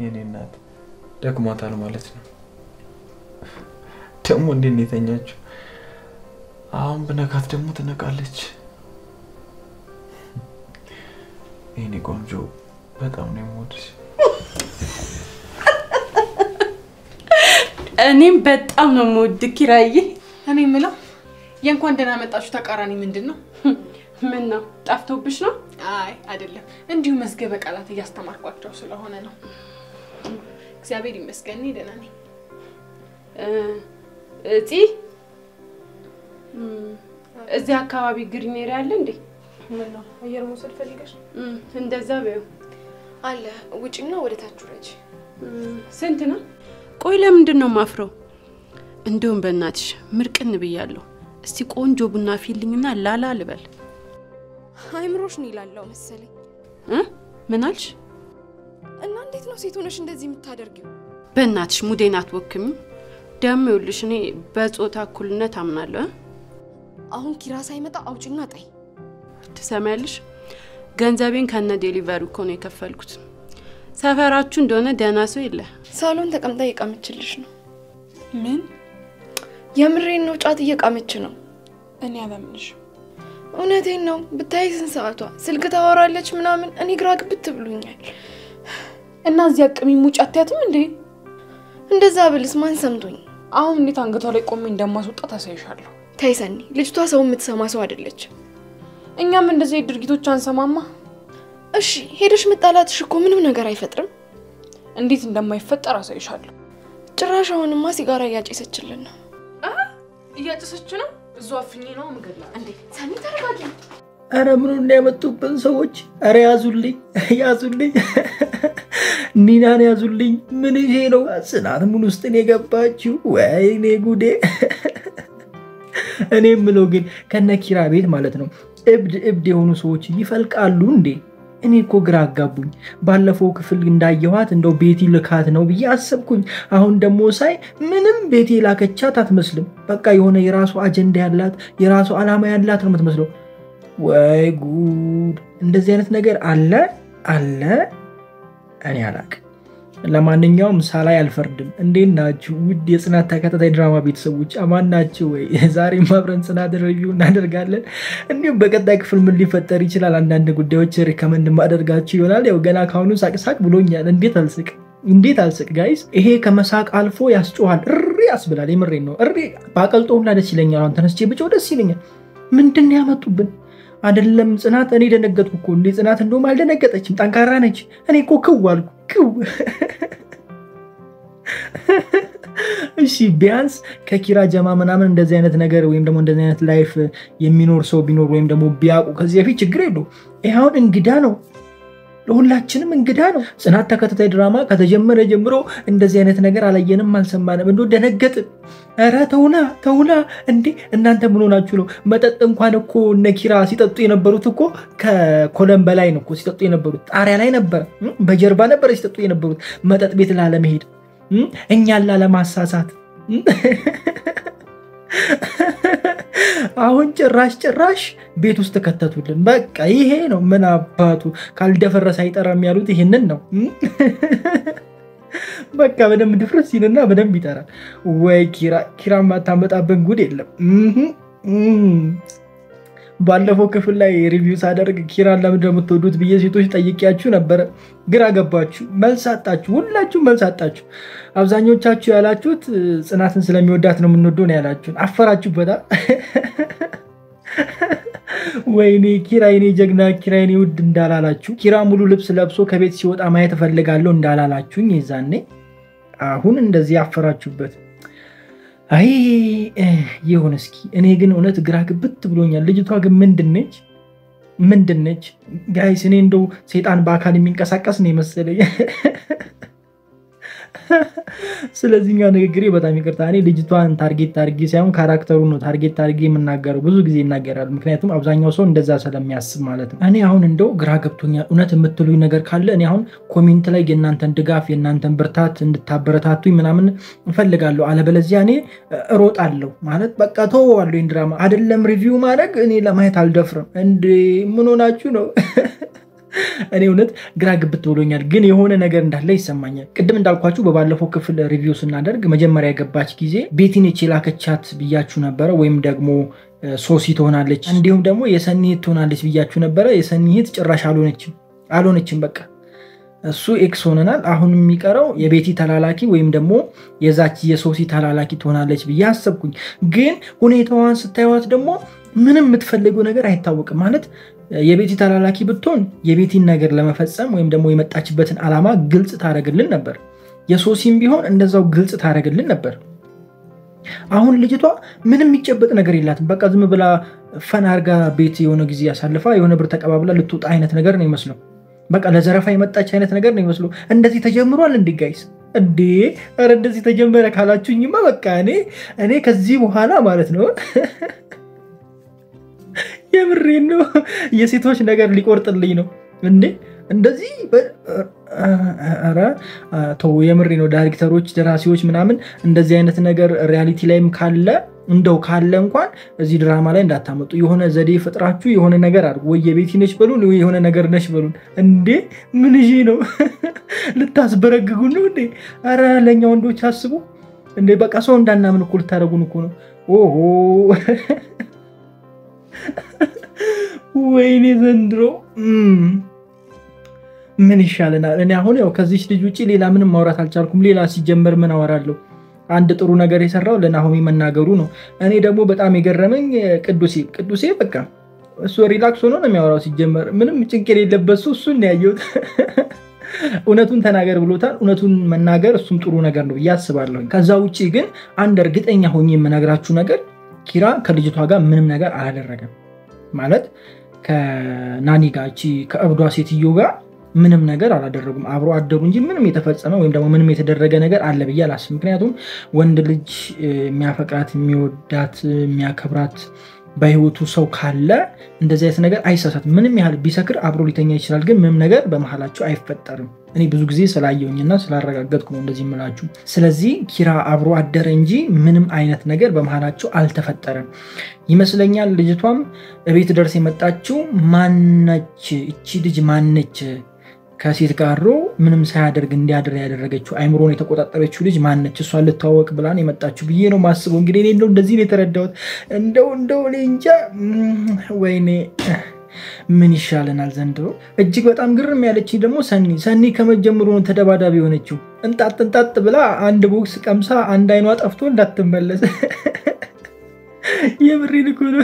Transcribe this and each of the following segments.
የኔ እናት ደክሟታል ማለት ነው ደግሞ እንዴት የተኛችው አሁን በነካት ደግሞ ትነቃለች የኔ ቆንጆ በጣም ነው የምወድሽ እኔም በጣም ነው የምወድ ኪራዬ እኔ ምለው የእንኳን ደህና መጣችሁ ተቃራኒ ምንድነው ምን ነው ጣፍቶብሽ ነው አይ አይደለም እንዲሁ መስገበ ቃላት እያስተማርኳቸው ስለሆነ ነው እግዚአብሔር ይመስገን ደህና ነኝ እጪ እዚህ አካባቢ ግሪን ኤሪያ አለ እንዴ ምን ነው አየር መውሰድ ፈልገሽ እንደዛ በዩ አለ ውጪና ወደ ታች ወረጂ ስንት ነው ቆይ ለምንድን ነው ማፍረው እንደውም በእናትሽ ምርቅን ብያለሁ እስቲ ቆንጆ ቡና ፊልኝና ላላ ልበል አይምሮሽ ነው ይላልው መሰለኝ ምን አልሽ እና እንዴት ነው ሴት ሆነሽ እንደዚህ የምታደርጊው በእናትሽ ሙዴን አትወክም ደም ይውልሽ እኔ በጾታ እኩልነት አምናለሁ አሁን ኪራ ሳይመጣ አውጪና ጣይ ትሰማያለሽ ገንዘቤን ከነ ዴሊቨሪ እኮ ነው የከፈልኩት ሰፈራችሁ እንደሆነ ደህና ሰው የለ ሳሎን ተቀምጣ እየቃመችልሽ ነው ምን የምሬን ነው ጫት እየቃመች ነው እኔ አላምንሽ እውነቴን ነው ብታይ ስንት ሰዓቷ ስልክ ታወራለች ምናምን እኔ ግራ ግብት ብሎኛል እና እዚህ አቅሚ ሙጭ አትያትም እንዴ እንደዛ ብልስ ማን ሰምቶኝ አሁን እንዴት አንገቷ ላይ ቆሜ እንደማስወጣት አሳይሻለሁ ታይሰኒ ልጅቷ ሰው የምትሰማ ሰው አይደለች እኛም እንደዚህ ድርጊቶች አንሰማማ እሺ ሄደሽ መጣላትሽ እኮ ምንም ነገር አይፈጥርም እንዴት እንደማይፈጠር አሳይሻለሁ ጭራሽ አሁንማ ሲጋራ እያጨሰችልን ነው እያጨሰች ነው እዛው አፍኜ ነው ምገላ እንዴ ሰኒ ተረጋጊ አረ ምን እንደያመጡብን ሰዎች አረ ያዙልኝ ኒናን ያዙልኝ ምን ይሄ ነው ጽናት ምን ውስጥ ነው የገባችው ወይኔ ጉዴ እኔ ምለው ግን ከነኪራ ቤት ማለት ነው እብድ የሆኑ ሰዎች ይፈልቃሉ እንዴ እኔ እኮ ግራ አጋቡኝ ባለፈው ክፍል እንዳየኋት እንደው ቤቲ ልካት ነው ብዬ አሰብኩኝ አሁን ደግሞ ሳይ ምንም ቤቲ ላከቻት አትመስልም በቃ የሆነ የራሱ አጀንዳ ያላት የራሱ አላማ ያላት ነው የምትመስለው ወይ ጉድ እንደዚህ አይነት ነገር አለ እኔ አላቅ ለማንኛውም ሳላይ አልፈርድም እንዴት ናችሁ ውድ የጽናት ተከታታይ ድራማ ቤተሰቦች አማን ናችሁ ወይ ዛሬ ማብረን ጽናት ሪቪው እናደርጋለን እንዴም በቀጣይ ክፍል ምን ሊፈጠር ይችላል አንዳንድ ጉዳዮች ሪከመንድ ማደርጋችሁ ይሆናል ያው ገና ካሁኑ ሳቅሳቅ ብሎኛል እንዴት አልስቅ ጋይስ ይሄ ከመሳቅ አልፎ ያስጮሃል እሪ ያስብላል የምሬን ነው እሪ ባቀልጦና ደስ ይለኛል አሁን ተነስቼ ብቻው ደስ ይለኛል ምንድነው ያመጡብን አይደለም ጽናት እኔ ደነገጥኩ እኮ እንዴ ጽናት እንደውም አልደነገጠችም ጠንካራ ነች እኔ እኮ ክዋልኩ እሺ ቢያንስ ከኪራ ጀማ ምናምን እንደዚህ አይነት ነገር ወይም ደግሞ እንደዚህ አይነት ላይፍ የሚኖር ሰው ቢኖር ወይም ደግሞ ቢያቁ ከዚህ በፊት ችግር የለው ይሄው እንግዳ ነው ለሁላችንም እንግዳ ነው ጽናት ተከታታይ ድራማ ከተጀመረ ጀምሮ እንደዚህ አይነት ነገር አላየንም አልሰማንም እንደው ደነገጥ አረ ተውና እንዴ እናንተ ምን ሆናችሁ ነው መጠጥ እንኳን እኮ ነኪራ ሲጠጡ የነበሩት እኮ ከኮለም በላይ ነው እኮ ሲጠጡ የነበሩት ጣሪያ ላይ ነበር በጀርባ ነበር ሲጠጡ የነበሩት መጠጥ ቤት ላለመሄድ እኛላ ለማሳሳት አሁን ጭራሽ ቤት ውስጥ ከተቱልን በቃ ይሄ ነው ምን አባቱ ካልደፈረሰ አይጠራም ያሉት ይሄንን ነው በቃ በደም ድፍረስ ይልና በደም ይጠራል ወይ ኪራ ማታመጣብን ጉድ የለም ባለፈው ክፍል ላይ ሪቪው ሳደርግ ኪራን ለምን እንደምትወዱት ብዬ ሴቶች ጠይቂያችሁ ነበር ግራ ገባችሁ መልሳጣችሁ ሁላችሁ መልሳጣችሁ አብዛኞቻችሁ ያላችሁት ጽናትን ስለሚወዳት ነው የምንወደው ነው ያላችሁን አፈራችሁበታ ወይኔ ኪራይኔ ጀግና ኪራይኔ ውድ እንዳላላችሁ ኪራ ሙሉ ልብስ ለብሶ ከቤት ሲወጣ ማየት ፈልጋለሁ እንዳላላችሁኝ ይዛኔ አሁን እንደዚህ አፈራችሁበት አይ ይሁን እስኪ እኔ ግን እውነት ግራ ግብት ብሎኛል ልጅቷ ግን ምንድነች ጋይስ እኔ እንደው ሰይጣን በአካል የሚንቀሳቀስ ነው መሰለኝ ስለዚህኛው ንግግሬ በጣም ይቅርታ እኔ ልጅቷን ታርጌት አድርጌ ሳይሆን ካራክተሩ ነው ታርጌት አድርጌ የምናገረው ብዙ ጊዜ ይናገራል ምክንያቱም አብዛኛው ሰው እንደዛ ስለሚያስብ ማለት ነው እኔ አሁን እንደው ግራ ገብቶኛል እውነት የምትሉኝ ነገር ካለ እኔ አሁን ኮሜንት ላይ የእናንተን ድጋፍ የእናንተን ብርታት እንድታበረታቱኝ ምናምን እፈልጋለሁ አለበለዚያ እኔ እሮጣለሁ ማለት በቃ ተወዋለሁ ድራማ አይደለም ሪቪው ማድረግ እኔ ለማየት አልደፍርም እንዴ ምን ሆናችሁ ነው እኔ እውነት ግራ ግብት ብሎኛል፣ ግን የሆነ ነገር እንዳለ ይሰማኛል። ቅድም እንዳልኳችሁ በባለፈው ክፍል ሪቪው ስናደርግ መጀመሪያ የገባች ጊዜ ቤቲን የላከቻት ብያችሁ ነበረ፣ ወይም ደግሞ ሶሲ ትሆናለች፣ እንዲሁም ደግሞ የሰኒ እህት ትሆናለች ብያችሁ ነበረ። የሰኒ እህት ጭራሽ አልሆነችም። በቃ እሱ ኤክስ ሆነናል። አሁን የሚቀረው የቤቲ ተላላኪ ወይም ደግሞ የዛች የሶሲ ተላላኪ ትሆናለች ብዬ አሰብኩኝ። ግን ሁኔታዋን ስታዩት ደግሞ ምንም የምትፈልገው ነገር አይታወቅም። ማለት የቤቲ ተላላኪ ብትሆን የቤቲን ነገር ለመፈጸም ወይም ደግሞ የመጣችበትን ዓላማ ግልጽ ታደርግልን ነበር። የሶሲም ቢሆን እንደዛው ግልጽ ታደርግልን ነበር። አሁን ልጅቷ ምንም የሚጨበጥ ነገር የላትም። በቃ ዝም ብላ ፈን አርጋ ቤት የሆነ ጊዜ ያሳልፋ የሆነ ብር ተቀባብላ ልትወጣ አይነት ነገር ነው ይመስለው። በቃ ለዘረፋ የመጣች አይነት ነገር ነው ይመስለው። እንደዚህ ተጀምሯል እንዴ ጋይስ? እንዴ ኧረ እንደዚህ ተጀመረ ካላችሁኝማ በቃ እኔ ከዚህ በኋላ ማለት ነው የምሬን ነው የሴቶች ነገር ሊቆርጥልኝ ነው እንዴ እንደዚህ። ኧረ ተው የምሬ ነው። ዳይሬክተሮች፣ ደራሲዎች ምናምን እንደዚህ አይነት ነገር ሪያሊቲ ላይም ካለ እንኳን እዚህ ድራማ ላይ እንዳታመጡ። የሆነ ዘዴ ፈጥራችሁ የሆነ ነገር አድርጉ። ወይ የቤቲ ነች በሉን፣ ወይ የሆነ ነገር ነች በሉን። እንዴ ምን ይሄ ነው? ልታስበረግጉ ነው እንዴ? ኧረ ለእኛ ወንዶች አስቡ እንዴ። በቃ ሰው እንዳናምን እኮ ልታደርጉን እኮ ነው። ኦሆ ወይኔ ዘንድሮ ምን ይሻለናል? እኔ አሁን ያው ከዚች ልጅ ውጪ ሌላ ምንም ማውራት አልቻልኩም። ሌላ ሲጀመር ምን አወራለሁ? አንድ ጥሩ ነገር የሰራው ለናሆሚ መናገሩ ነው። እኔ ደግሞ በጣም የገረመኝ ቅዱሴ በቃ እሱ ሪላክስ ሆኖ ነው የሚያወራው። ሲጀመር ምንም ጭንቅ የሌለበት እሱን ያየሁት። እውነቱን ተናገር ብሎታል። እውነቱን መናገር እሱም ጥሩ ነገር ነው ብዬ አስባለሁ። ከዛ ውጪ ግን አንድ እርግጠኛ ሆኜ የምነግራችሁ ነገር ኪራ ከልጅቷ ጋር ምንም ነገር አላደረገም። ማለት ከናኒ ጋር ከእብዷ ሴትዮ ጋር ምንም ነገር አላደረጉም። አብሮ አደሩ እንጂ ምንም የተፈጸመ ወይም ደግሞ ምንም የተደረገ ነገር አለ ብዬ አላስብም። ምክንያቱም ወንድ ልጅ የሚያፈቅራት፣ የሚወዳት፣ የሚያከብራት በህይወቱ ሰው ካለ እንደዚህ አይነት ነገር አይሳሳትም። ምንም ያህል ቢሰክር አብሮ ሊተኛ ይችላል፣ ግን ምንም ነገር በመሃላቸው አይፈጠርም። እኔ ብዙ ጊዜ ስላየውኝና ስላረጋገጥኩ ነው እንደዚህ የምላችሁ። ስለዚህ ኪራ አብሮ አደረ እንጂ ምንም አይነት ነገር በመሃላቸው አልተፈጠረም ይመስለኛል። ልጅቷም እቤት ደርስ የመጣችው ማነች? እቺ ልጅ ማነች? ከሴት ጋር ምንም ሳያደርግ እንዲያድር ያደረገችው አይምሮን የተቆጣጠረችው ልጅ ማነች? እሷ ልታወቅ ብላን የመጣችው ብዬ ነው ማስበው። እንግዲህ እኔ እንደዚህ ነው የተረዳሁት። እንደው እኔ እንጃ። ወይኔ ምን ይሻለናል ዘንድሮ? እጅግ በጣም ግርም ያለችኝ ደግሞ ሰኒ ከመጀመሩ ነው ተደባዳቢ የሆነችው። እንጣጥ ብላ አንድ ቦክስ ቀምሳ አንድ አይኗ ጠፍቶ እንዳትመለስ። የምሬን እኮ ነው።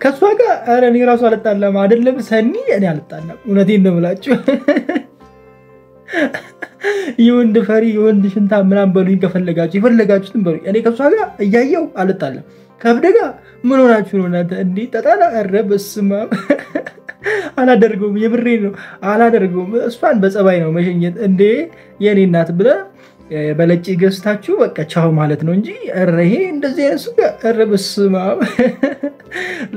ከሷ ጋር ኧረ እኔ ራሱ አልጣላም፣ አይደለም ሰኒ እኔ አልጣላም። እውነቴን ነው የምላችሁ። የወንድ ፈሪ የወንድ ሽንታ ምናምን በሉኝ፣ ከፈለጋችሁ የፈለጋችሁትን በሉኝ። እኔ ከሷ ጋር እያየው አልጣላም። ከብደጋ ምን ሆናችሁ ነው እናንተ? እንዲህ ተጣላ? ኧረ በስመ አብ አላደርገውም። የምሬን ነው አላደርገውም። እሷን በጸባይ ነው መሸኘት። እንዴ የኔ እናት ብለህ በለጭ ገዝታችሁ በቃ ቻው ማለት ነው እንጂ ይሄ እንደዚህ አይነት ሱቅ በስመ አብ።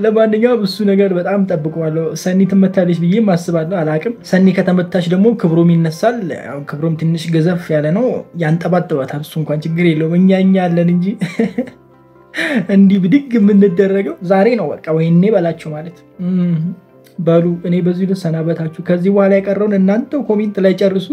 ለማንኛውም እሱ ነገር በጣም ጠብቀዋለሁ። ሰኒ ትመታለች ብዬ አስባለሁ። አላቅም። ሰኒ ከተመታች ደግሞ ክብሮም ይነሳል። ክብሮም ትንሽ ገዘፍ ያለ ነው፣ ያንጠባጥባታል። እሱ እንኳን ችግር የለውም። እኛ ያለን እንጂ እንዲህ ብድግ የምንደረገው ዛሬ ነው። በቃ ወይኔ በላችሁ ማለት በሉ። እኔ በዚህ ልሰናበታችሁ። ከዚህ በኋላ የቀረውን እናንተው ኮሜንት ላይ ጨርሱ።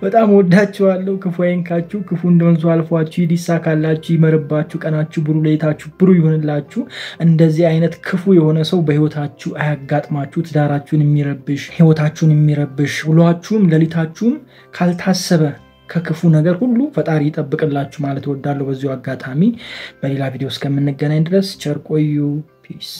በጣም ወዳችኋለሁ። ክፉ አይንካችሁ፣ ክፉ እንደወንዙ አልፏችሁ፣ ይሳካላችሁ፣ ይመርባችሁ፣ ቀናችሁ ብሩ፣ ሌታችሁ ብሩ ይሆንላችሁ። እንደዚህ አይነት ክፉ የሆነ ሰው በህይወታችሁ አያጋጥማችሁ። ትዳራችሁን የሚረብሽ፣ ህይወታችሁን የሚረብሽ፣ ውሏችሁም ሌሊታችሁም ካልታሰበ ከክፉ ነገር ሁሉ ፈጣሪ ይጠብቅላችሁ ማለት እወዳለሁ። በዚሁ አጋጣሚ በሌላ ቪዲዮ እስከምንገናኝ ድረስ ቸር ቆዩ። ፒስ